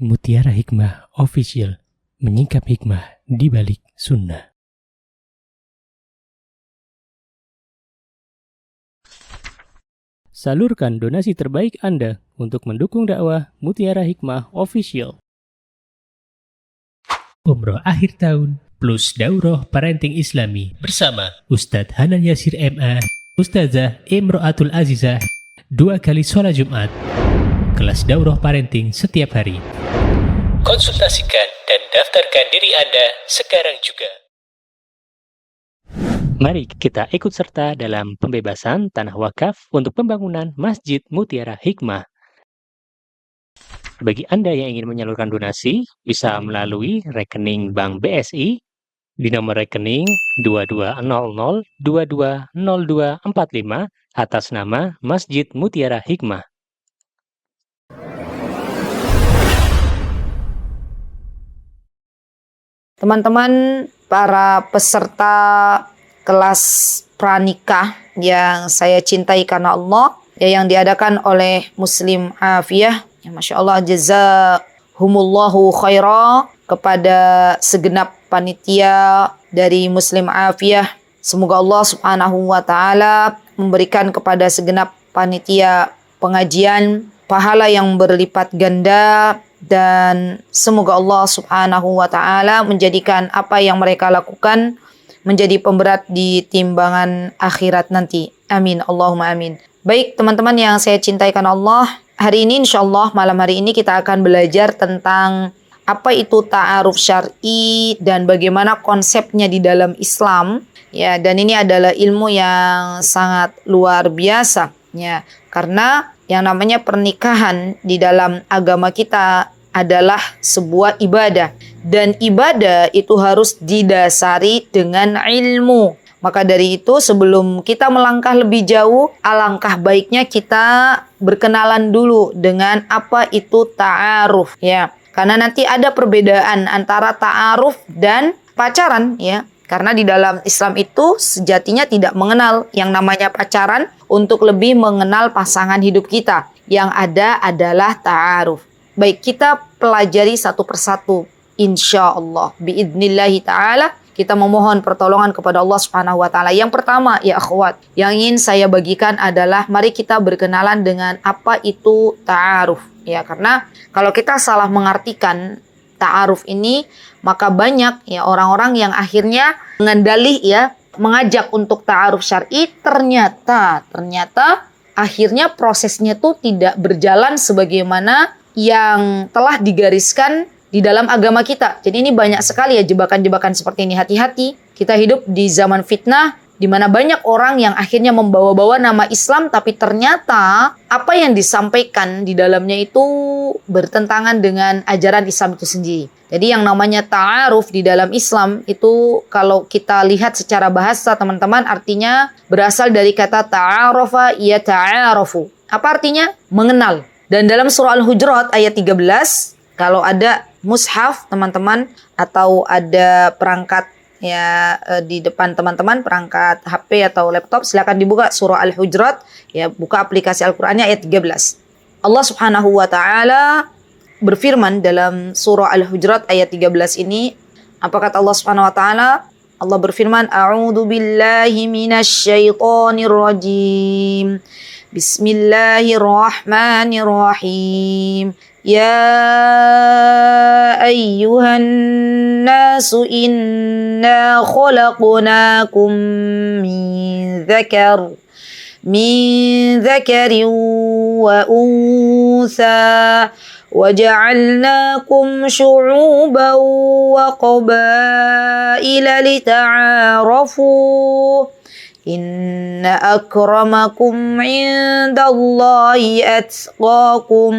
Mutiara Hikmah Official, menyingkap hikmah di balik sunnah. Salurkan donasi terbaik Anda untuk mendukung dakwah Mutiara Hikmah Official. Umroh akhir tahun plus Daurah Parenting Islami bersama Ustadz Hanan Yasir MA, Ustazah Imro'atul Azizah, 2 kali sholat Jumat. Kelas Daurah Parenting setiap hari. Konsultasikan dan daftarkan diri Anda sekarang juga. Mari kita ikut serta dalam pembebasan tanah wakaf untuk pembangunan Masjid Mutiara Hikmah. Bagi Anda yang ingin menyalurkan donasi, bisa melalui rekening Bank BSI di nomor rekening 2200220245 atas nama Masjid Mutiara Hikmah. Teman-teman para peserta kelas pranikah yang saya cintai karena Allah, yang diadakan oleh Muslim Afiyah, ya, Masya Allah, jazahumullahu khaira kepada segenap panitia dari Muslim Afiyah. Semoga Allah Subhanahu wa Ta'ala memberikan kepada segenap panitia pengajian pahala yang berlipat ganda, dan semoga Allah Subhanahu wa Ta'ala menjadikan apa yang mereka lakukan menjadi pemberat di timbangan akhirat nanti. Amin, Allahumma amin. Baik teman-teman yang saya cintai karena Allah, hari ini insyaallah malam hari ini kita akan belajar tentang apa itu ta'aruf syar'i dan bagaimana konsepnya di dalam Islam. Ya, dan ini adalah ilmu yang sangat luar biasa, ya, karena yang namanya pernikahan di dalam agama kita adalah sebuah ibadah. Dan ibadah itu harus didasari dengan ilmu. Maka dari itu sebelum kita melangkah lebih jauh, alangkah baiknya kita berkenalan dulu dengan apa itu ta'aruf. Ya, karena nanti ada perbedaan antara ta'aruf dan pacaran, ya. Karena di dalam Islam itu sejatinya tidak mengenal yang namanya pacaran untuk lebih mengenal pasangan hidup kita. Yang ada adalah ta'aruf. Baik, kita pelajari satu persatu. Insya Allah. Biidnillahi ta'ala. Kita memohon pertolongan kepada Allah Subhanahu wa Ta'ala. Yang pertama, ya akhwat, yang ingin saya bagikan adalah mari kita berkenalan dengan apa itu ta'aruf. Ya, karena kalau kita salah mengartikan ta'aruf ini, maka banyak ya orang-orang yang akhirnya dengan dalih ya mengajak untuk ta'aruf syar'i, ternyata akhirnya prosesnya tuh tidak berjalan sebagaimana yang telah digariskan di dalam agama kita. Jadi ini banyak sekali ya jebakan-jebakan seperti ini. Hati-hati, kita hidup di zaman fitnah di mana banyak orang yang akhirnya membawa-bawa nama Islam, tapi ternyata apa yang disampaikan di dalamnya itu bertentangan dengan ajaran Islam itu sendiri. Jadi yang namanya ta'aruf di dalam Islam itu kalau kita lihat secara bahasa teman-teman artinya berasal dari kata ta'arafa ya ta'arafu. Apa artinya? Mengenal. Dan dalam surah Al-Hujurat ayat 13, kalau ada mushaf teman-teman atau ada perangkat ya di depan teman-teman, perangkat HP atau laptop, silakan dibuka surah Al-Hujurat, ya, buka aplikasi Al-Qur'annya ayat 13. Allah Subhanahu wa Ta'ala berfirman dalam surah Al-Hujurat ayat 13 ini, apa kata Allah Subhanahu wa Ta'ala? Allah berfirman, A'udzu billahi minasy syaithanir rajim. Bismillahirrahmanirrahim. Ya ayyuhan nasu inna khalaqnakum min dzakarin wa untha وَجَعَلْنَاكُمْ شُعُوبًا وَقَبَائِلَ لِتَعَارَفُوا إِنَّ أَكْرَمَكُمْ عِندَ اللَّهِ أَتْقَاكُمْ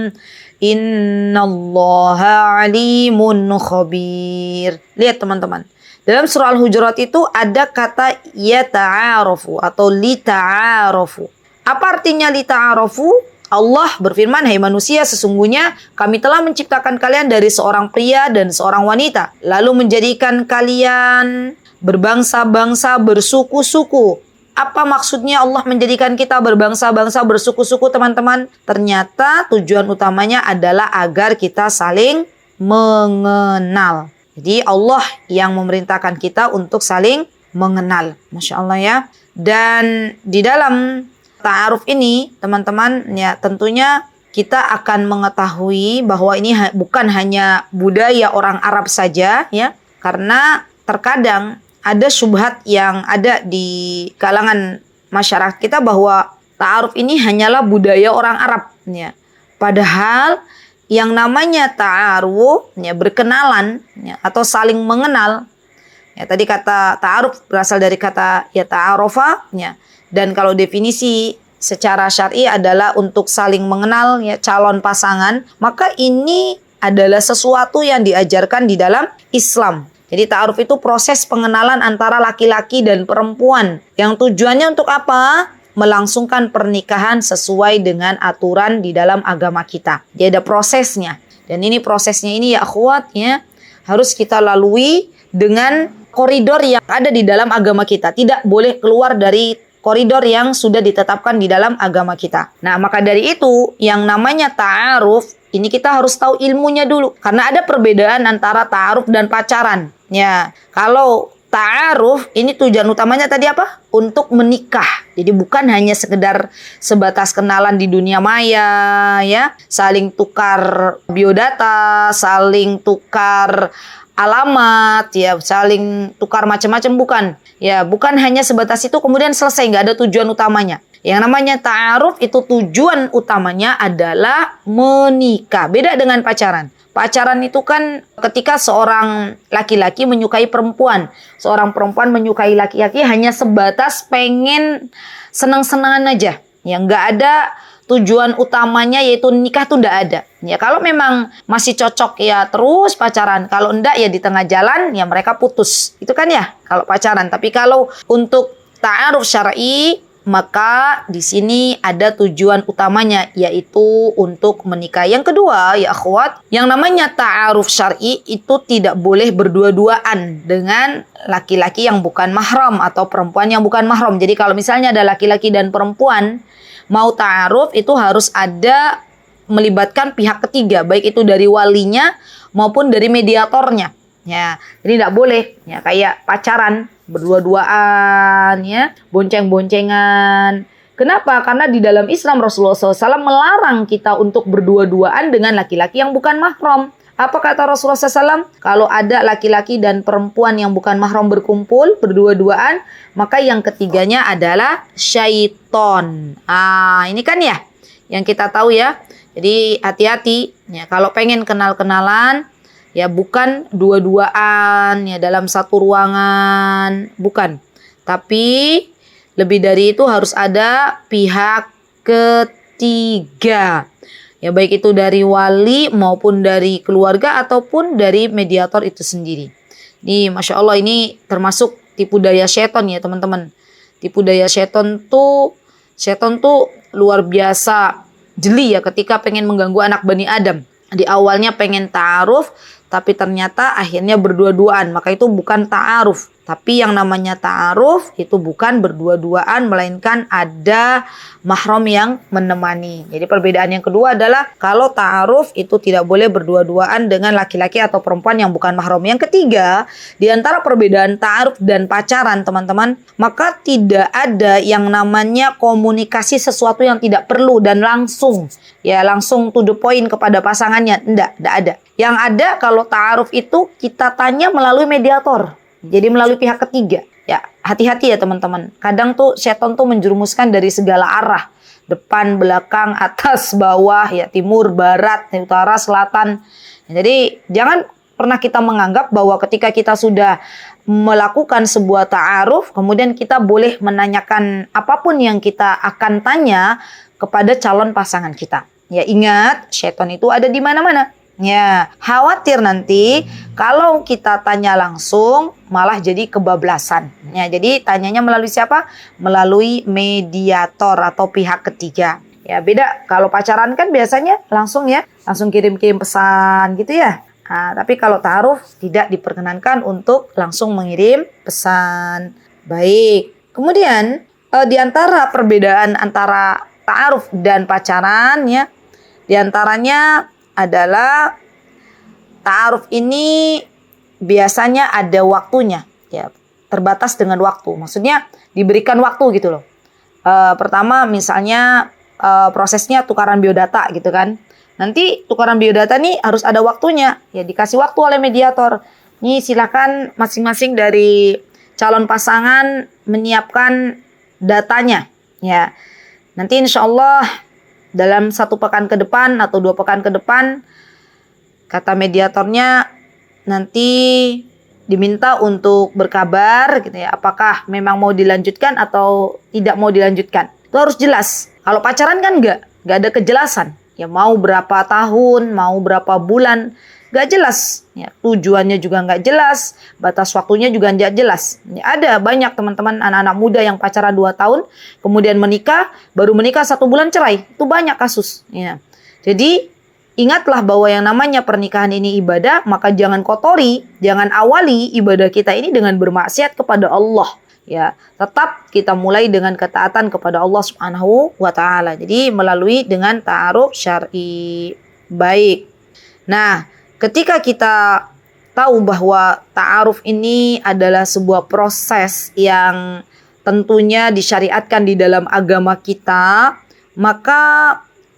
إِنَّ اللَّهَ عَلِيمٌ خَبِيرٌ. Lihat teman-teman, dalam surah Al-Hujurat itu ada kata yata'arafu atau lita'arafu. Apa artinya lita'arafu? Allah berfirman, hai manusia, sesungguhnya kami telah menciptakan kalian dari seorang pria dan seorang wanita, lalu menjadikan kalian berbangsa-bangsa, bersuku-suku. Apa maksudnya Allah menjadikan kita berbangsa-bangsa, bersuku-suku teman-teman? Ternyata tujuan utamanya adalah agar kita saling mengenal. Jadi Allah yang memerintahkan kita untuk saling mengenal. Masya Allah ya. Dan di dalam ta'aruf ini teman-teman ya tentunya kita akan mengetahui bahwa ini bukan hanya budaya orang Arab saja ya. Karena terkadang ada syubhat yang ada di kalangan masyarakat kita bahwa ta'aruf ini hanyalah budaya orang Arab ya. Padahal yang namanya ta'aruf ya, berkenalan ya, atau saling mengenal ya, tadi kata ta'aruf berasal dari kata ya ta'arofa ya, dan kalau definisi secara syar'i adalah untuk saling mengenal ya, calon pasangan, maka ini adalah sesuatu yang diajarkan di dalam Islam. Jadi ta'aruf itu proses pengenalan antara laki-laki dan perempuan yang tujuannya untuk apa? Melangsungkan pernikahan sesuai dengan aturan di dalam agama kita. Jadi ada prosesnya. Dan ini prosesnya ini ya akhwat ya harus kita lalui dengan koridor yang ada di dalam agama kita. Tidak boleh keluar dari koridor yang sudah ditetapkan di dalam agama kita. Nah, maka dari itu yang namanya ta'aruf ini kita harus tahu ilmunya dulu. Karena ada perbedaan antara ta'aruf dan pacaran. Ya, kalau ta'aruf ini tujuan utamanya tadi apa? Untuk menikah. Jadi bukan hanya sekedar sebatas kenalan di dunia maya ya, saling tukar biodata, saling tukar alamat ya, saling tukar macam-macam, bukan. Ya, bukan hanya sebatas itu kemudian selesai, nggak ada tujuan utamanya. Yang namanya ta'aruf itu tujuan utamanya adalah menikah. Beda dengan pacaran. Pacaran itu kan ketika seorang laki-laki menyukai perempuan. Seorang perempuan menyukai laki-laki hanya sebatas pengen senang-senangan aja. Ya, nggak ada tujuan utamanya yaitu nikah tuh nggak ada. Ya, kalau memang masih cocok ya terus pacaran. Kalau enggak ya di tengah jalan ya mereka putus. Itu kan ya kalau pacaran. Tapi kalau untuk ta'aruf syar'i maka di sini ada tujuan utamanya yaitu untuk menikah. Yang kedua ya akhwat, yang namanya ta'aruf syar'i itu tidak boleh berdua-duaan dengan laki-laki yang bukan mahram atau perempuan yang bukan mahram. Jadi kalau misalnya ada laki-laki dan perempuan mau ta'aruf itu harus ada melibatkan pihak ketiga, baik itu dari walinya maupun dari mediatornya. Ya, jadi tidak boleh ya kayak pacaran berdua-duaan ya, bonceng-boncengan. Kenapa? Karena di dalam Islam Rasulullah SAW melarang kita untuk berdua-duaan dengan laki-laki yang bukan mahram. Apa kata Rasulullah SAW? Kalau ada laki-laki dan perempuan yang bukan mahram berkumpul berdua-duaan, maka yang ketiganya adalah syaiton. Ini kan ya yang kita tahu ya. Jadi hati-hati ya kalau pengen kenal-kenalan. Ya bukan dua-duaan ya dalam satu ruangan, bukan. Tapi lebih dari itu harus ada pihak ketiga. Ya baik itu dari wali maupun dari keluarga ataupun dari mediator itu sendiri. Ini Masya Allah ini termasuk tipu daya setan ya teman-teman. Tipu daya setan tuh luar biasa jeli ya ketika pengen mengganggu anak Bani Adam. Di awalnya pengen ta'aruf tapi ternyata akhirnya berdua-duaan, maka itu bukan ta'aruf. Tapi yang namanya ta'aruf itu bukan berdua-duaan, melainkan ada mahram yang menemani. Jadi perbedaan yang kedua adalah kalau ta'aruf itu tidak boleh berdua-duaan dengan laki-laki atau perempuan yang bukan mahram. Yang ketiga, di antara perbedaan ta'aruf dan pacaran teman-teman, maka tidak ada yang namanya komunikasi sesuatu yang tidak perlu dan langsung. Ya langsung to the point kepada pasangannya. Enggak ada. Yang ada kalau ta'aruf itu kita tanya melalui mediator. Jadi melalui pihak ketiga. Ya, hati-hati ya teman-teman. Kadang tuh setan tuh menjerumuskan dari segala arah. Depan, belakang, atas, bawah, ya timur, barat, utara, selatan. Jadi jangan pernah kita menganggap bahwa ketika kita sudah melakukan sebuah ta'aruf, kemudian kita boleh menanyakan apapun yang kita akan tanya kepada calon pasangan kita. Ya ingat, setan itu ada di mana-mana. Ya, khawatir nanti kalau kita tanya langsung malah jadi kebablasan. Ya, jadi tanyanya melalui siapa? Melalui mediator atau pihak ketiga. Ya, beda kalau pacaran kan biasanya langsung kirim-kirim pesan gitu ya. Nah, tapi kalau ta'aruf tidak diperkenankan untuk langsung mengirim pesan. Baik. Kemudian di antara perbedaan antara ta'aruf dan pacaran ya, di antaranya adalah ta'aruf ini biasanya ada waktunya, ya, terbatas dengan waktu. Maksudnya diberikan waktu gitu loh. Pertama misalnya prosesnya tukaran biodata gitu kan. Nanti tukaran biodata nih harus ada waktunya, ya dikasih waktu oleh mediator. Nih silakan masing-masing dari calon pasangan menyiapkan datanya, ya. Nanti insya Allah dalam 1 pekan ke depan atau 2 pekan ke depan, kata mediatornya nanti diminta untuk berkabar gitu ya, apakah memang mau dilanjutkan atau tidak mau dilanjutkan. Itu harus jelas. Kalau pacaran kan nggak ada kejelasan. Ya mau berapa tahun, mau berapa bulan, nggak jelas. Ya, tujuannya juga nggak jelas, batas waktunya juga nggak jelas. Ya, ada banyak teman-teman anak-anak muda yang pacaran 2 tahun, kemudian menikah, baru menikah 1 bulan cerai. Itu banyak kasus. Ya. Jadi ingatlah bahwa yang namanya pernikahan ini ibadah, maka jangan kotori, jangan awali ibadah kita ini dengan bermaksiat kepada Allah. Ya, tetap kita mulai dengan ketaatan kepada Allah Subhanahu wa taala. Jadi melalui dengan ta'aruf syar'i. Baik. Nah, ketika kita tahu bahwa ta'aruf ini adalah sebuah proses yang tentunya disyariatkan di dalam agama kita, maka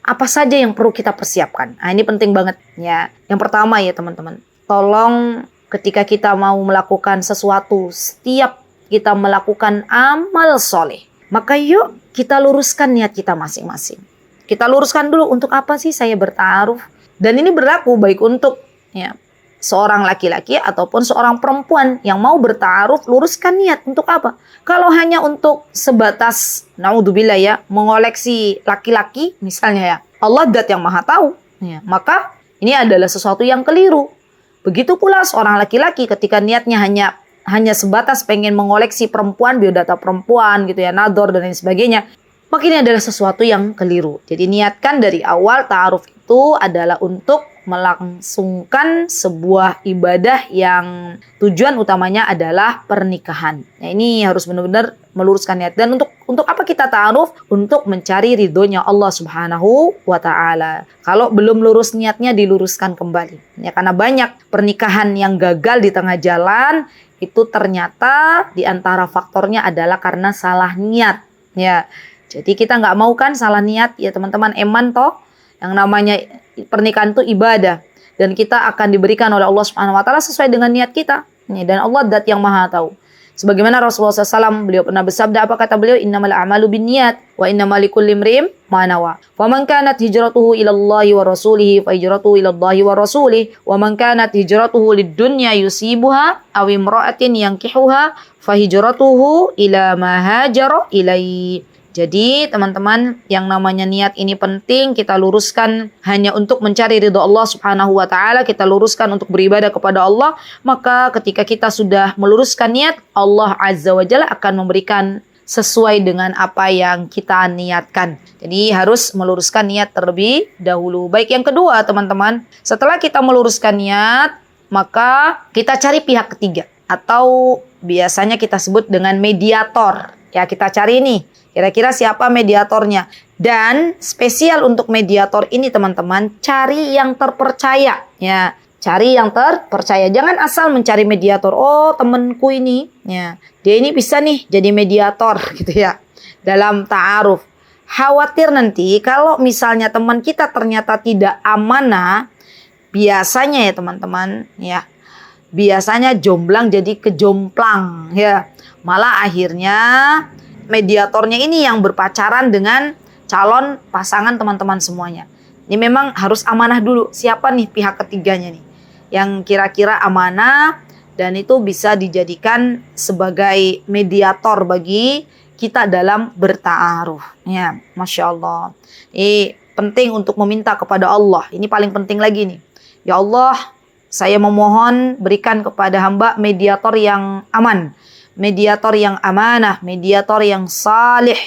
apa saja yang perlu kita persiapkan? Nah, ini penting banget ya. Yang pertama ya teman-teman, tolong ketika kita mau melakukan sesuatu, setiap kita melakukan amal soleh, maka yuk kita luruskan niat kita masing-masing. Kita luruskan dulu, untuk apa sih saya berta'aruf? Dan ini berlaku baik untuk ya, seorang laki-laki ataupun seorang perempuan yang mau berta'aruf, luruskan niat untuk apa? Kalau hanya untuk sebatas naudzubillah ya, mengoleksi laki-laki misalnya ya, Allah zat yang maha tahu ya, maka ini adalah sesuatu yang keliru. Begitu pula seorang laki-laki ketika niatnya hanya sebatas pengen mengoleksi perempuan, biodata perempuan gitu ya, nador dan lain sebagainya, maka ini adalah sesuatu yang keliru. Jadi niatkan dari awal ta'aruf itu adalah untuk melangsungkan sebuah ibadah yang tujuan utamanya adalah pernikahan. Nah, ini harus benar-benar meluruskan niat. Dan untuk apa kita ta'aruf? Untuk mencari ridhonya Allah Subhanahu wa taala. Kalau belum lurus niatnya, diluruskan kembali. Ya, karena banyak pernikahan yang gagal di tengah jalan itu ternyata di antara faktornya adalah karena salah niat. Ya, jadi kita nggak mau kan salah niat ya teman-teman. Eman toh, yang namanya pernikahan itu ibadah dan kita akan diberikan oleh Allah Subhanahu wa taala sesuai dengan niat kita. Dan Allah zat yang maha tahu. Sebagaimana Rasulullah SAW beliau pernah bersabda, apa kata beliau? Innamal a'malu binniyat wa innamal likulli imri'in ma nawa. Faman kanat hijratuhu ila Allahi wa rasulihi fa hijratuhu ila Allahi wa rasulihi wa man kanat hijratuhu lid-dunya yusibuha aw imra'atin yankihuha fa hijratuhu ila ma hajara ilaihi. Jadi teman-teman, yang namanya niat ini penting kita luruskan hanya untuk mencari ridho Allah Subhanahu wa taala, kita luruskan untuk beribadah kepada Allah, maka ketika kita sudah meluruskan niat, Allah Azza wa Jalla akan memberikan sesuai dengan apa yang kita niatkan. Jadi harus meluruskan niat terlebih dahulu. Baik, yang kedua teman-teman, setelah kita meluruskan niat, maka kita cari pihak ketiga atau biasanya kita sebut dengan mediator. Ya, kita cari nih kira-kira siapa mediatornya. Dan spesial untuk mediator ini teman-teman, cari yang terpercaya. Ya, cari yang terpercaya. Jangan asal mencari mediator. Oh, temenku ini, ya, dia ini bisa nih jadi mediator gitu ya dalam ta'aruf. Khawatir nanti kalau misalnya teman kita ternyata tidak amanah, biasanya ya teman-teman, ya, biasanya jomblang jadi kejomplang, ya. Malah akhirnya mediatornya ini yang berpacaran dengan calon pasangan teman-teman semuanya. Ini memang harus amanah dulu. Siapa nih pihak ketiganya nih yang kira-kira amanah dan itu bisa dijadikan sebagai mediator bagi kita dalam berta'aruf. Ya, Masya Allah. Ini penting untuk meminta kepada Allah. Ini paling penting lagi nih. Ya Allah, saya memohon berikan kepada hamba mediator yang aman, mediator yang amanah, mediator yang salih,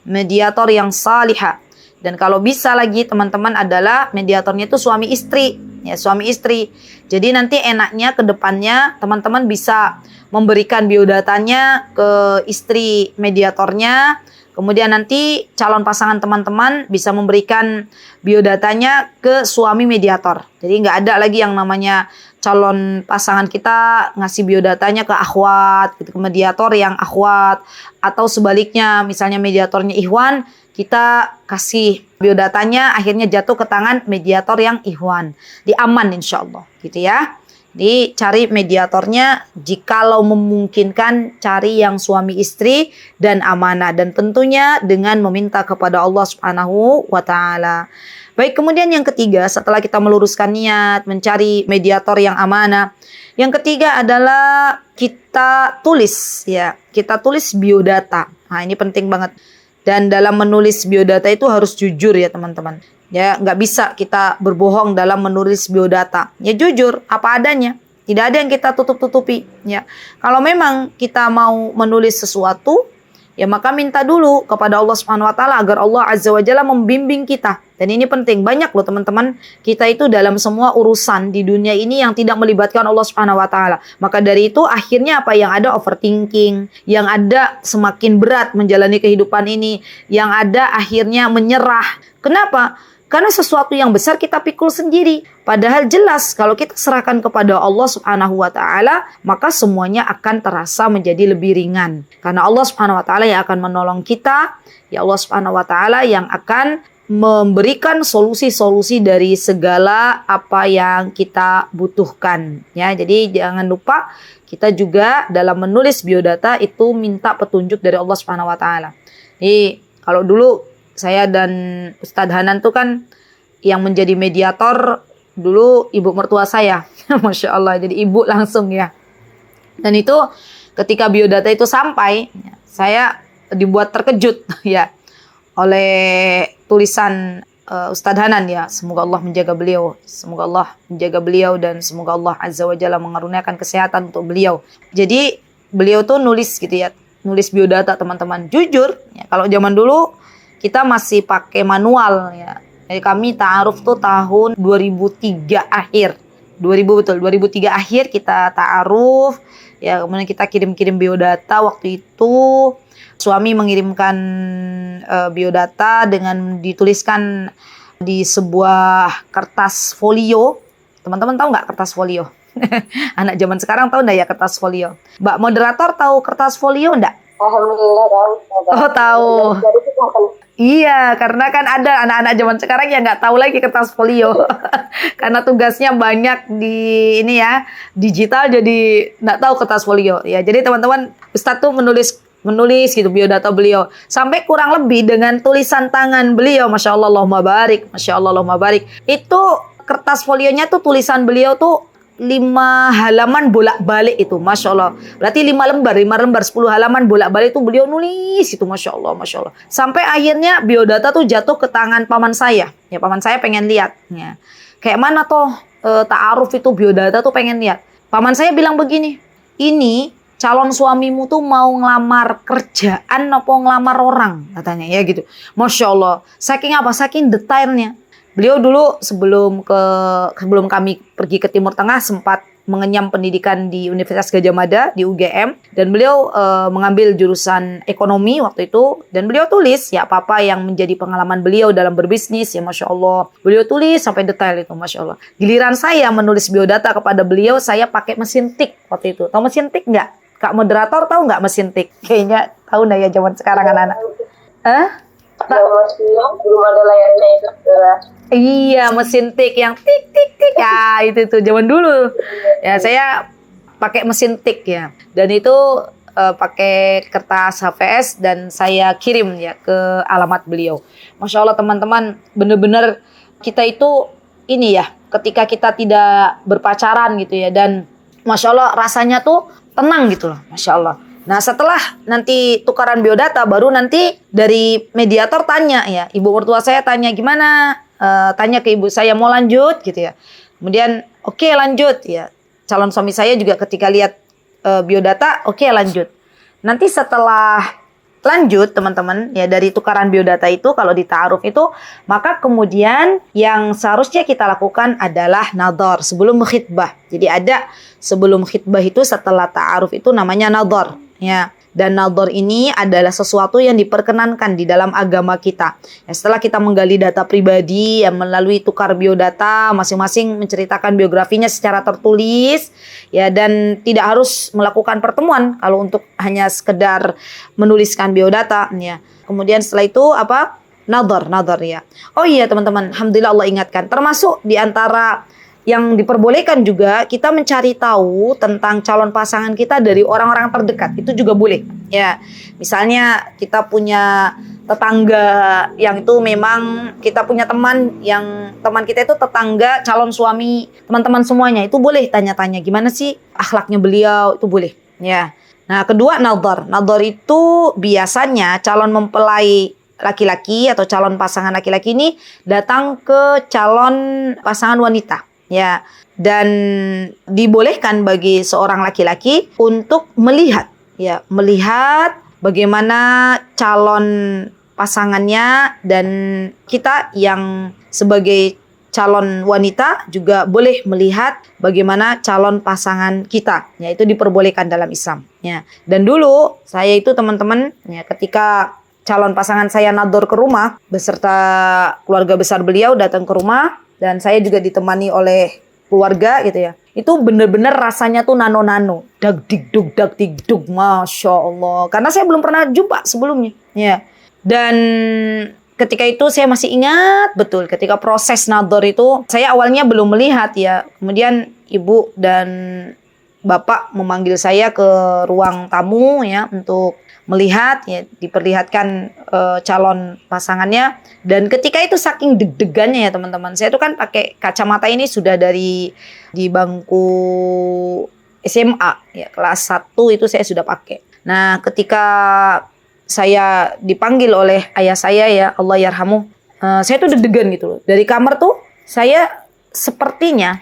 mediator yang salihah. Dan kalau bisa lagi teman-teman adalah mediatornya itu suami istri, ya, suami istri. Jadi nanti enaknya ke depannya teman-teman bisa memberikan biodatanya ke istri mediatornya Kemudian nanti calon pasangan teman-teman bisa memberikan biodatanya ke suami mediator. Jadi nggak ada lagi yang namanya calon pasangan kita ngasih biodatanya ke akhwat, gitu, ke mediator yang akhwat. Atau sebaliknya, misalnya mediatornya ikhwan, kita kasih biodatanya akhirnya jatuh ke tangan mediator yang ikhwan. Diaman insya Allah, gitu ya. Jadi cari mediatornya, jikalau memungkinkan cari yang suami istri dan amanah, dan tentunya dengan meminta kepada Allah Subhanahu wa taala. Baik, kemudian yang ketiga, setelah kita meluruskan niat mencari mediator yang amanah, yang ketiga adalah kita tulis ya, kita tulis biodata. Nah, ini penting banget. Dan dalam menulis biodata itu harus jujur ya teman-teman. Ya, nggak bisa kita berbohong dalam menulis biodata. Ya jujur, apa adanya. Tidak ada yang kita tutup-tutupi. Ya, kalau memang kita mau menulis sesuatu, ya maka minta dulu kepada Allah Subhanahu Wa Taala agar Allah Azza wa Jalla membimbing kita. Dan ini penting, banyak loh teman-teman. Kita itu dalam semua urusan di dunia ini yang tidak melibatkan Allah Subhanahu Wa Taala. Maka dari itu akhirnya apa yang ada overthinking, yang ada semakin berat menjalani kehidupan ini, yang ada akhirnya menyerah. Kenapa? Karena sesuatu yang besar kita pikul sendiri. Padahal jelas kalau kita serahkan kepada Allah Subhanahu wa taala, maka semuanya akan terasa menjadi lebih ringan. Karena Allah Subhanahu wa taala yang akan menolong kita, ya Allah Subhanahu wa taala yang akan memberikan solusi-solusi dari segala apa yang kita butuhkan. Ya, jadi jangan lupa kita juga dalam menulis biodata itu minta petunjuk dari Allah Subhanahu wa taala. Jadi kalau dulu saya dan Ustadz Hanan tuh kan yang menjadi mediator dulu ibu mertua saya. Masya Allah, jadi ibu langsung ya. Dan itu ketika biodata itu sampai, saya dibuat terkejut ya oleh tulisan Ustadz Hanan ya. Semoga Allah menjaga beliau. Semoga Allah menjaga beliau dan semoga Allah Azza wa Jalla mengaruniakan kesehatan untuk beliau. Jadi beliau tuh nulis gitu ya. Nulis biodata teman-teman. Jujur, ya, kalau zaman dulu kita masih pakai manual ya. Jadi kami ta'aruf tuh tahun 2003 akhir. 2003 akhir kita ta'aruf. Ya, kemudian kita kirim-kirim biodata waktu itu. Suami mengirimkan biodata dengan dituliskan di sebuah kertas folio. Teman-teman tahu nggak kertas folio? Anak zaman sekarang tahu nggak ya kertas folio? Mbak moderator tahu kertas folio nggak? Alhamdulillah tahu. Oh tahu. Iya, karena kan ada anak-anak zaman sekarang yang nggak tahu lagi kertas folio. Karena tugasnya banyak di ini ya, digital, jadi nggak tahu kertas folio. Ya, jadi teman-teman, Ustadz tuh menulis gitu biodata beliau. Sampai kurang lebih dengan tulisan tangan beliau, Masya Allah, Allahumma barik. Masya Allah, Allahumma barik. Itu kertas folionya tuh tulisan beliau tuh 5 halaman bolak-balik itu, Masya Allah. Berarti 5 lembar, 10 halaman bolak-balik itu beliau nulis itu, Masya Allah, Masya Allah. Sampai akhirnya biodata tuh jatuh ke tangan paman saya. Ya, paman saya pengen lihat. Ya. Kayak mana toh ta'aruf itu biodata tuh pengen lihat. Paman saya bilang begini, ini calon suamimu tuh mau ngelamar kerjaan apa ngelamar orang, katanya ya gitu. Masya Allah. Saking apa? Saking detailnya. Beliau dulu sebelum kami pergi ke Timur Tengah sempat mengenyam pendidikan di Universitas Gadjah Mada di UGM, dan beliau mengambil jurusan ekonomi waktu itu, dan beliau tulis ya apa-apa yang menjadi pengalaman beliau dalam berbisnis ya Masya Allah. Beliau tulis sampai detail itu, Masya Allah. Giliran saya menulis biodata kepada beliau, saya pakai mesin tik waktu itu. Tahu mesin tik nggak? Kak moderator tahu nggak mesin tik? Kayaknya tahu nggak ya zaman sekarang anak-anak? Belum ada layarnya itu. Iya, mesin tik yang tik tik tik ya, itu tuh zaman dulu. Ya saya pakai mesin tik ya, dan itu pakai kertas HVS dan saya kirim ya ke alamat beliau. Masya Allah teman-teman, bener-bener kita itu ini ya, ketika kita tidak berpacaran gitu ya, dan Masya Allah rasanya tuh tenang gitu loh, Masya Allah. Nah setelah nanti tukaran biodata, baru nanti dari mediator tanya ya, ibu mertua saya tanya gimana, tanya ke ibu saya mau lanjut gitu ya. Kemudian oke, lanjut ya. Calon suami saya juga ketika lihat biodata, oke, lanjut. Nanti setelah lanjut teman-teman ya, dari tukaran biodata itu kalau di ta'aruf itu, maka kemudian yang seharusnya kita lakukan adalah nadhar sebelum khitbah. Jadi ada sebelum khitbah itu, setelah ta'aruf itu namanya nadhar ya. Dan nadhar ini adalah sesuatu yang diperkenankan di dalam agama kita. Ya, setelah kita menggali data pribadi yang melalui tukar biodata, masing-masing menceritakan biografinya secara tertulis, ya, dan tidak harus melakukan pertemuan kalau untuk hanya sekedar menuliskan biodata, ya. Kemudian setelah itu apa? Nadhar ya. Oh iya teman-teman, alhamdulillah Allah ingatkan. Termasuk di antara yang diperbolehkan juga kita mencari tahu tentang calon pasangan kita dari orang-orang terdekat. Itu juga boleh. Ya, misalnya kita punya tetangga yang itu memang kita punya teman yang teman kita itu tetangga calon suami teman-teman semuanya, itu boleh tanya-tanya gimana sih akhlaknya beliau, itu boleh. Ya. Nah, kedua nadhar. Nadhar itu biasanya calon mempelai laki-laki atau calon pasangan laki-laki ini datang ke calon pasangan wanita. Ya, dan dibolehkan bagi seorang laki-laki untuk melihat bagaimana calon pasangannya, dan kita yang sebagai calon wanita juga boleh melihat bagaimana calon pasangan kita. Ya, itu diperbolehkan dalam Islam. Ya, dan dulu saya itu teman-teman, ya, ketika calon pasangan saya nadhar ke rumah beserta keluarga besar beliau datang ke rumah, dan saya juga ditemani oleh keluarga gitu ya. Itu bener-bener rasanya tuh nano-nano. Dag digdug, Masya Allah. Karena saya belum pernah jumpa sebelumnya. Ya. Dan ketika itu saya masih ingat betul ketika proses nadhar itu, saya awalnya belum melihat ya. Kemudian ibu dan bapak memanggil saya ke ruang tamu ya untuk melihat, ya, diperlihatkan calon pasangannya. Dan ketika itu saking deg-degannya ya teman-teman, saya itu kan pakai kacamata ini sudah di bangku SMA ya, kelas 1 itu saya sudah pakai. Nah, ketika saya dipanggil oleh ayah saya ya, Allah yarhamu, saya tuh deg-degan gitu loh. Dari kamar tuh saya sepertinya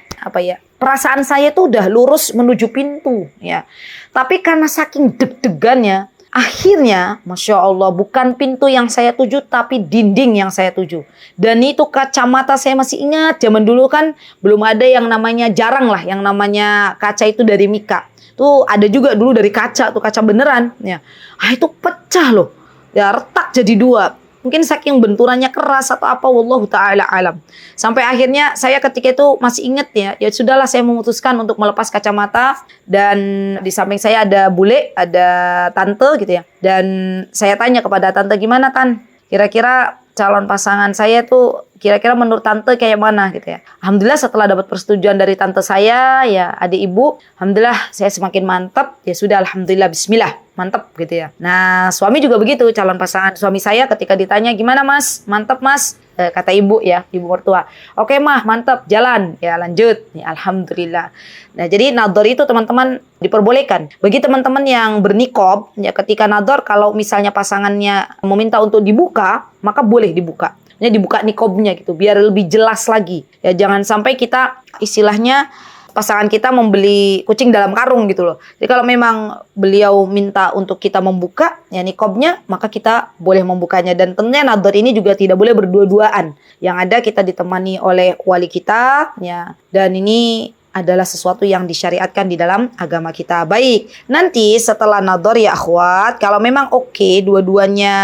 perasaan saya tuh udah lurus menuju pintu ya. Tapi karena saking deg-degannya, akhirnya, Masya Allah, bukan pintu yang saya tuju, tapi dinding yang saya tuju. Dan itu kacamata saya masih ingat, zaman dulu kan belum ada yang namanya, jarang lah yang namanya kaca itu dari mika. Tuh ada juga dulu dari kaca, tuh kaca beneran. Ya. Itu pecah loh, ya, retak jadi 2. Mungkin saking benturannya keras atau apa, wallahu ta'ala alam. Sampai akhirnya saya ketika itu masih ingat ya sudahlah, saya memutuskan untuk melepas kacamata. Dan di samping saya ada bule, ada tante gitu ya. Dan saya tanya kepada tante, gimana Tan? Kira-kira calon pasangan saya tuh kira-kira menurut tante kayak mana gitu ya. Alhamdulillah setelah dapat persetujuan dari tante saya ya, adik ibu, alhamdulillah saya semakin mantap. Ya sudah, alhamdulillah, bismillah, mantap gitu ya. Nah, suami juga begitu, calon pasangan suami saya ketika ditanya gimana Mas? Mantap Mas. Kata ibu ya, ibu mertua. Oke mah, mantap, jalan. Ya lanjut. Ya, alhamdulillah. Nah, jadi nadhar itu teman-teman diperbolehkan. Bagi teman-teman yang bernikob, ya, ketika nadhar kalau misalnya pasangannya meminta untuk dibuka, maka boleh dibuka. Ya, dibuka nikobnya gitu, biar lebih jelas lagi. Ya, jangan sampai kita istilahnya pasangan kita membeli kucing dalam karung gitu loh. Jadi kalau memang beliau minta untuk kita membuka ya nikobnya, maka kita boleh membukanya. Dan tentunya nadhar ini juga tidak boleh berdua-duaan. Yang ada kita ditemani oleh wali kita ya. Dan ini adalah sesuatu yang disyariatkan di dalam agama kita. Baik, nanti setelah nadhar ya akhwat, kalau memang oke dua-duanya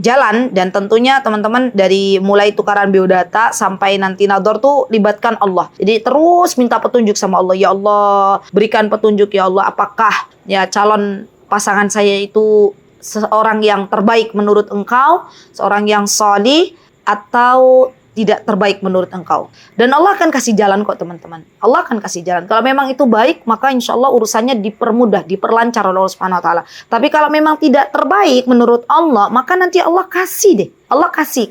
jalan, dan tentunya teman-teman dari mulai tukaran biodata sampai nanti nadhar tuh libatkan Allah. Jadi terus minta petunjuk sama Allah. Ya Allah, berikan petunjuk ya Allah, apakah ya calon pasangan saya itu seorang yang terbaik menurut Engkau, seorang yang sholih, atau tidak terbaik menurut Engkau. Dan Allah akan kasih jalan kok teman-teman. Allah akan kasih jalan. Kalau memang itu baik, maka insya Allah urusannya dipermudah, diperlancar oleh Allah Subhanahu Wa Taala. Tapi kalau memang tidak terbaik menurut Allah, maka nanti Allah kasih deh. Allah kasih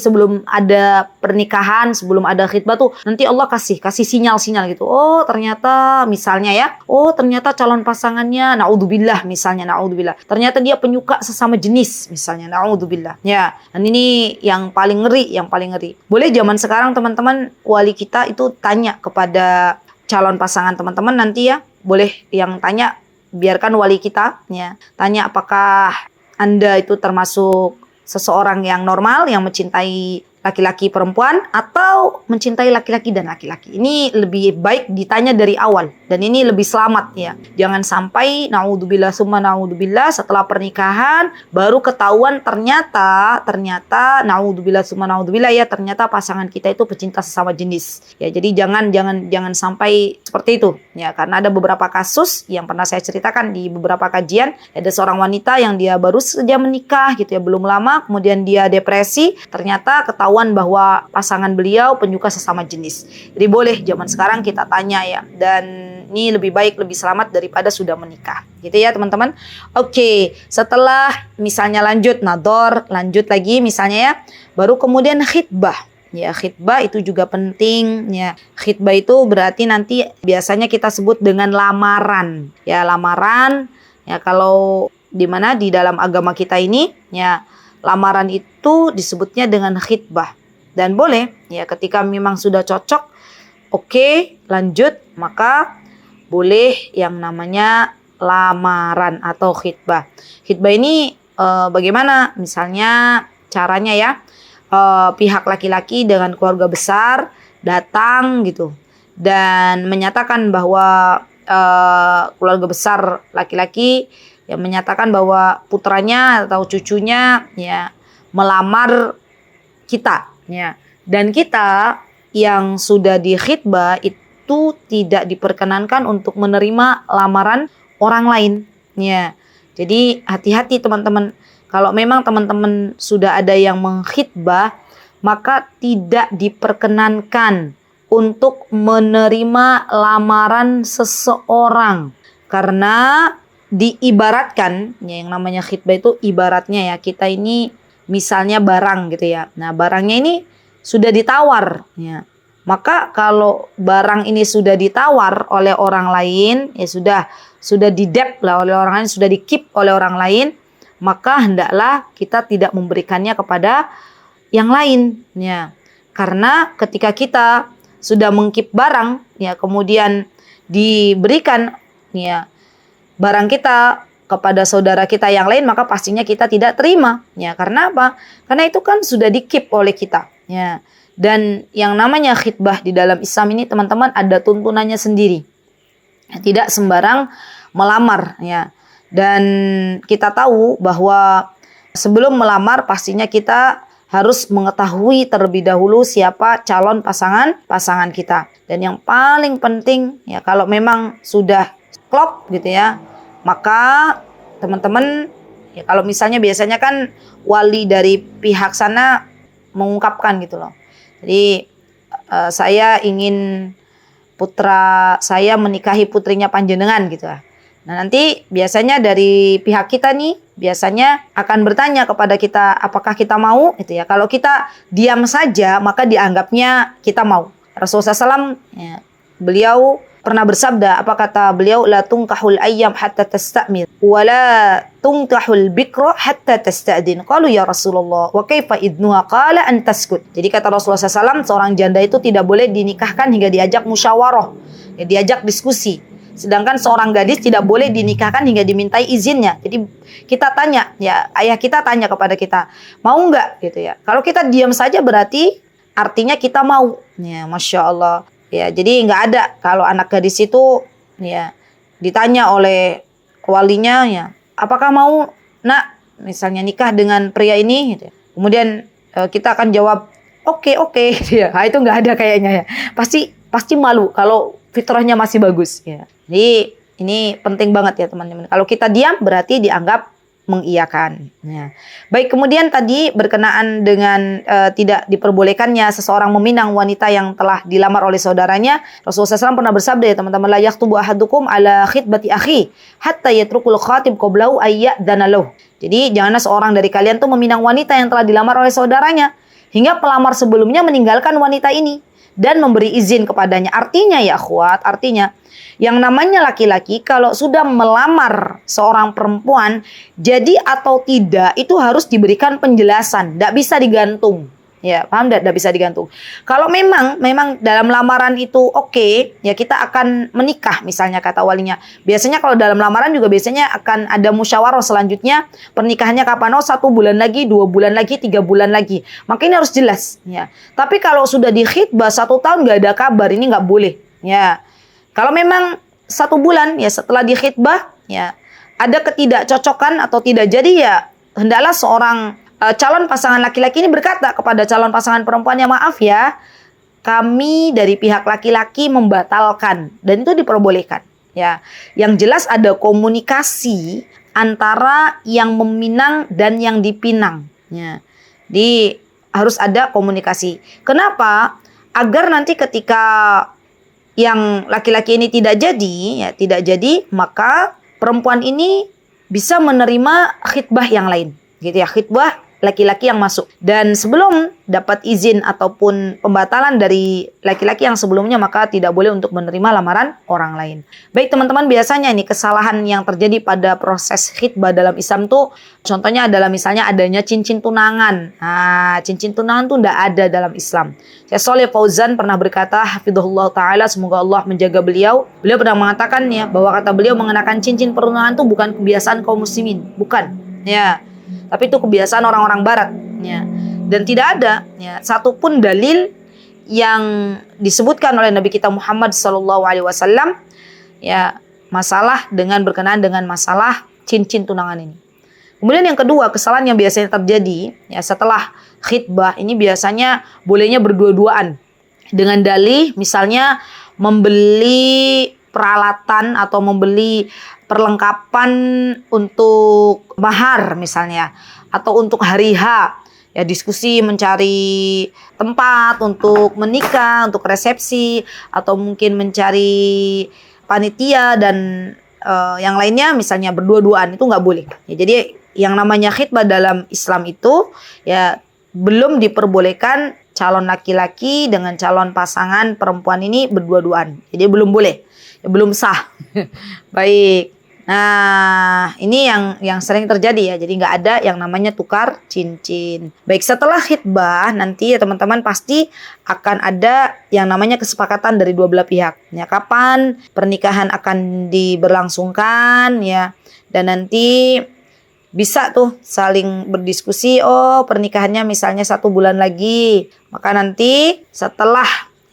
sebelum ada pernikahan, sebelum ada khitbah tuh nanti Allah kasih sinyal-sinyal gitu. Oh ternyata misalnya ya, oh ternyata calon pasangannya naudzubillah misalnya, naudzubillah. Ternyata dia penyuka sesama jenis misalnya, naudzubillah. Ya, dan ini yang paling ngeri. Boleh zaman sekarang teman-teman wali kita itu tanya kepada calon pasangan teman-teman nanti ya, boleh yang tanya biarkan wali kita ya, tanya apakah Anda itu termasuk seseorang yang normal, yang mencintai laki-laki perempuan atau mencintai laki-laki dan laki-laki. Ini lebih baik ditanya dari awal dan ini lebih selamat ya. Jangan sampai naudzubillah summa naudzubillah setelah pernikahan baru ketahuan ternyata naudzubillah summa naudzubillah ya, ternyata pasangan kita itu pecinta sesama jenis. Ya, jadi jangan sampai seperti itu ya, karena ada beberapa kasus yang pernah saya ceritakan di beberapa kajian. Ada seorang wanita yang dia baru saja menikah gitu ya, belum lama, kemudian dia depresi, ternyata ketahuan bahwa pasangan beliau penyuka sesama jenis. Jadi boleh zaman sekarang kita tanya ya, dan ini lebih baik, lebih selamat daripada sudah menikah. Gitu ya teman-teman. Oke, setelah misalnya lanjut nador, lanjut lagi misalnya ya, baru kemudian khitbah. Ya, khitbah itu juga penting ya. Khitbah itu berarti nanti biasanya kita sebut dengan lamaran. Ya, lamaran ya, kalau di mana di dalam agama kita ini ya, lamaran itu disebutnya dengan khitbah. Dan boleh ya ketika memang sudah cocok, oke, lanjut, maka boleh yang namanya lamaran atau khitbah. Khitbah ini bagaimana? Misalnya caranya ya, pihak laki-laki dengan keluarga besar datang gitu dan menyatakan bahwa keluarga besar laki-laki yang menyatakan bahwa putranya atau cucunya ya melamar kita ya, dan kita yang sudah di khitbah itu tidak diperkenankan untuk menerima lamaran orang lain ya. Jadi hati-hati teman-teman, kalau memang teman-teman sudah ada yang mengkhitbah, maka tidak diperkenankan untuk menerima lamaran seseorang, karena diibaratkan ya, yang namanya khitbah itu ibaratnya ya, kita ini misalnya barang gitu ya. Nah, barangnya ini sudah ditawar ya. Maka kalau barang ini sudah ditawar oleh orang lain, ya sudah didep lah oleh orang lain, sudah dikip oleh orang lain, maka hendaklah kita tidak memberikannya kepada yang lain ya. Karena ketika kita sudah mengkip barang ya, kemudian diberikan ya barang kita kepada saudara kita yang lain, maka pastinya kita tidak terima ya. Karena apa? Karena itu kan sudah dikip oleh kita ya. Dan yang namanya khitbah di dalam Islam ini teman-teman ada tuntunannya sendiri. Tidak sembarang melamar ya. Dan kita tahu bahwa sebelum melamar pastinya kita harus mengetahui terlebih dahulu siapa calon pasangan kita. Dan yang paling penting ya, kalau memang sudah klop gitu ya, maka teman-teman ya, kalau misalnya biasanya kan wali dari pihak sana mengungkapkan gitu loh. Jadi saya ingin putra saya menikahi putrinya panjenengan gitu lah. Nah, nanti biasanya dari pihak kita nih biasanya akan bertanya kepada kita apakah kita mau gitu ya. Kalau kita diam saja maka dianggapnya kita mau. Rasulullah SAW ya, beliau pernah bersabda, apa kata beliau? La tunkahul ayyam hatta tastamir wa la tunkahul bikra hatta tasta'din. Qalu ya Rasulullah wa kaifa idnuha? Qala an taskut. Jadi kata Rasulullah SAW, seorang janda itu tidak boleh dinikahkan hingga diajak musyawarah, ya, diajak diskusi. Sedangkan seorang gadis tidak boleh dinikahkan hingga dimintai izinnya. Jadi kita tanya, ya ayah kita tanya kepada kita, mau nggak gitu ya. Kalau kita diam saja berarti artinya kita mau. Ya, Masya Allah. Ya, jadi nggak ada kalau anak gadis itu ya ditanya oleh walinya ya, apakah mau nak misalnya nikah dengan pria ini gitu. Kemudian kita akan jawab oke gitu ya. Nah, itu nggak ada kayaknya ya. Pasti malu kalau fitrahnya masih bagus ya. Jadi ini penting banget ya teman-teman. Kalau kita diam berarti dianggap mengiyakan. Ya. Baik, kemudian tadi berkenaan dengan tidak diperbolehkannya seseorang meminang wanita yang telah dilamar oleh saudaranya. Rasulullah SAW pernah bersabda ya teman-teman, la yaktubu ahadukum ala khitbati akhi hatta yatrukul khatib qablahu ayyadana lahu. Jadi janganlah seorang dari kalian tuh meminang wanita yang telah dilamar oleh saudaranya hingga pelamar sebelumnya meninggalkan wanita ini dan memberi izin kepadanya. Artinya ya akhwat, artinya yang namanya laki-laki kalau sudah melamar seorang perempuan, jadi atau tidak itu harus diberikan penjelasan, tidak bisa digantung Ya, paham tidak bisa digantung. Kalau memang dalam lamaran itu oke, ya kita akan menikah misalnya kata walinya. Biasanya kalau dalam lamaran juga biasanya akan ada musyawarah selanjutnya pernikahannya kapan? Oh 1 bulan lagi, 2 bulan lagi, 3 bulan lagi. Maka ini harus jelas. Ya. Tapi kalau sudah di khitbah 1 tahun nggak ada kabar, ini nggak boleh. Ya. Kalau memang 1 bulan ya setelah di khitbah ya ada ketidakcocokan atau tidak jadi ya hendaklah seorang calon pasangan laki-laki ini berkata kepada calon pasangan perempuannya, maaf ya, kami dari pihak laki-laki membatalkan, dan itu diperbolehkan. Ya, yang jelas ada komunikasi antara yang meminang dan yang dipinang. Ya, harus ada komunikasi. Kenapa? Agar nanti ketika yang laki-laki ini tidak jadi, maka perempuan ini bisa menerima khitbah yang lain. Gitu ya, khitbah laki-laki yang masuk. Dan sebelum dapat izin ataupun pembatalan dari laki-laki yang sebelumnya, maka tidak boleh untuk menerima lamaran orang lain. Baik teman-teman, biasanya ini kesalahan yang terjadi pada proses khitbah dalam Islam tuh, contohnya adalah misalnya adanya cincin tunangan. Nah, cincin tunangan tuh tidak ada dalam Islam. Syekh Shalih Fauzan pernah berkata, hafizahullah ta'ala, semoga Allah menjaga beliau. Beliau pernah mengatakan ya, bahwa kata beliau mengenakan cincin pertunangan itu bukan kebiasaan kaum muslimin. Bukan. Ya. Tapi itu kebiasaan orang-orang barat ya. Dan tidak ada ya, satupun dalil yang disebutkan oleh Nabi kita Muhammad SAW ya, masalah berkenaan dengan masalah cincin tunangan ini. Kemudian yang kedua, kesalahan yang biasanya terjadi ya, setelah khitbah ini biasanya bolehnya berdua-duaan dengan dalih, misalnya membeli peralatan atau membeli perlengkapan untuk mahar misalnya, atau untuk hari H ya, diskusi mencari tempat untuk menikah, untuk resepsi, atau mungkin mencari panitia dan yang lainnya, misalnya berdua-duaan, itu nggak boleh ya. Jadi yang namanya khitbah dalam Islam itu ya belum diperbolehkan calon laki-laki dengan calon pasangan perempuan ini berdua-duaan, jadi belum boleh ya, belum sah. Baik. Nah, ini yang sering terjadi ya. Jadi nggak ada yang namanya tukar cincin. Baik, setelah khitbah nanti ya teman-teman pasti akan ada yang namanya kesepakatan dari dua belah pihak. Ya, kapan pernikahan akan diberlangsungkan ya. Dan nanti bisa tuh saling berdiskusi, oh pernikahannya misalnya 1 bulan lagi. Maka nanti setelah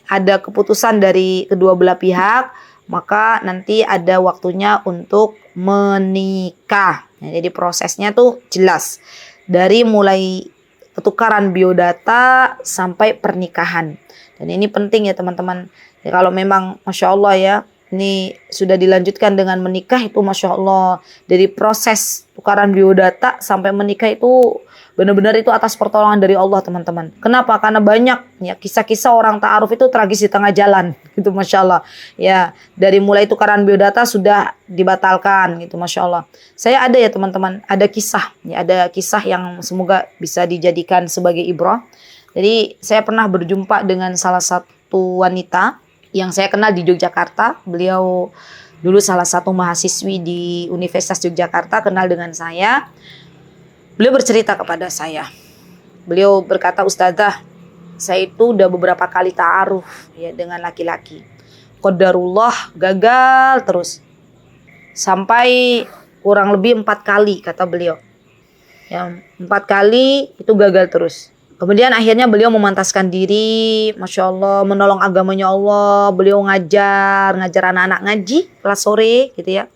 ada keputusan dari kedua belah pihak, maka nanti ada waktunya untuk menikah. Ya, jadi prosesnya tuh jelas. Dari mulai pertukaran biodata sampai pernikahan. Dan ini penting ya teman-teman. Ya, kalau memang Masya Allah ya, ini sudah dilanjutkan dengan menikah itu Masya Allah. Dari proses tukaran biodata sampai menikah itu benar-benar itu atas pertolongan dari Allah teman-teman. Kenapa? Karena banyak ya kisah-kisah orang ta'aruf itu tragis di tengah jalan gitu Masya Allah. Ya, dari mulai tukaran biodata sudah dibatalkan gitu Masya Allah. Saya ada ya teman-teman, ada kisah yang semoga bisa dijadikan sebagai ibrah. Jadi saya pernah berjumpa dengan salah satu wanita yang saya kenal di Yogyakarta. Beliau dulu salah satu mahasiswi di Universitas Yogyakarta, kenal dengan saya. Beliau bercerita kepada saya. Beliau berkata, Ustazah, saya itu udah beberapa kali ta'aruf ya dengan laki-laki. Qadarullah gagal terus. Sampai kurang lebih 4 kali kata beliau. Ya, 4 kali itu gagal terus. Kemudian akhirnya beliau memantaskan diri, Masya Allah, menolong agamanya Allah. Beliau ngajar anak-anak ngaji kelas sore gitu ya.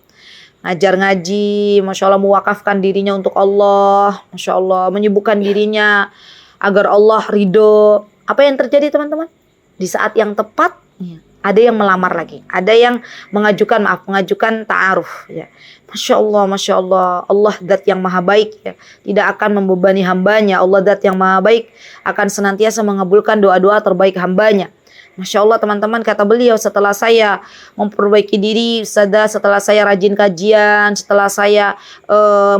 Ngajar ngaji, Masya Allah, mewakafkan dirinya untuk Allah, Masya Allah, menyibukkan dirinya agar Allah ridho. Apa yang terjadi teman-teman? Di saat yang tepat, ya, ada yang melamar lagi, ada yang mengajukan ta'aruf. Ya. Masya Allah, Allah zat yang maha baik ya, tidak akan membebani hambanya. Allah zat yang maha baik akan senantiasa mengabulkan doa-doa terbaik hambanya. Masya Allah teman-teman, kata beliau, setelah saya memperbaiki diri, setelah saya rajin kajian, setelah saya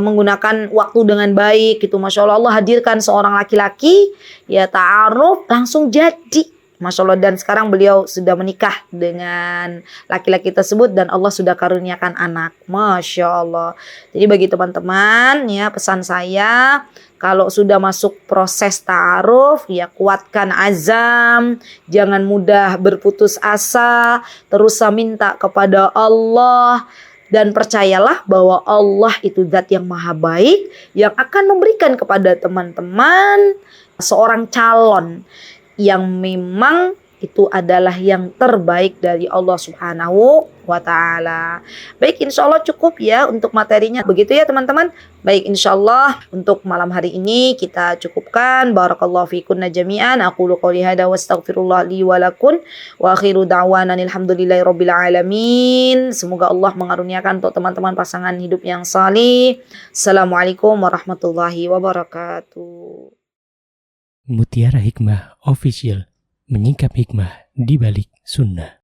menggunakan waktu dengan baik gitu, Masya Allah, Allah hadirkan seorang laki-laki ya ta'aruf langsung jadi Masya Allah, dan sekarang beliau sudah menikah dengan laki-laki tersebut dan Allah sudah karuniakan anak. Masya Allah. Jadi bagi teman-teman ya, pesan saya, kalau sudah masuk proses ta'aruf ya kuatkan azam, jangan mudah berputus asa, terus minta kepada Allah. Dan percayalah bahwa Allah itu zat yang maha baik yang akan memberikan kepada teman-teman seorang calon yang memang itu adalah yang terbaik dari Allah Subhanahu wa Ta'ala. Baik, insya Allah cukup ya untuk materinya. Begitu ya teman-teman. Baik, insya Allah untuk malam hari ini kita cukupkan. Barakallahu fikunna jami'an. Aqulu qawli hada wa astaghfirullah li wa lakum. Wa akhiru da'wana alhamdulillahi rabbil alamin. Semoga Allah mengaruniakan untuk teman-teman pasangan hidup yang salih. Assalamualaikum warahmatullahi wabarakatuh. Mutiara Hikmah Official, menyingkap hikmah di balik sunnah.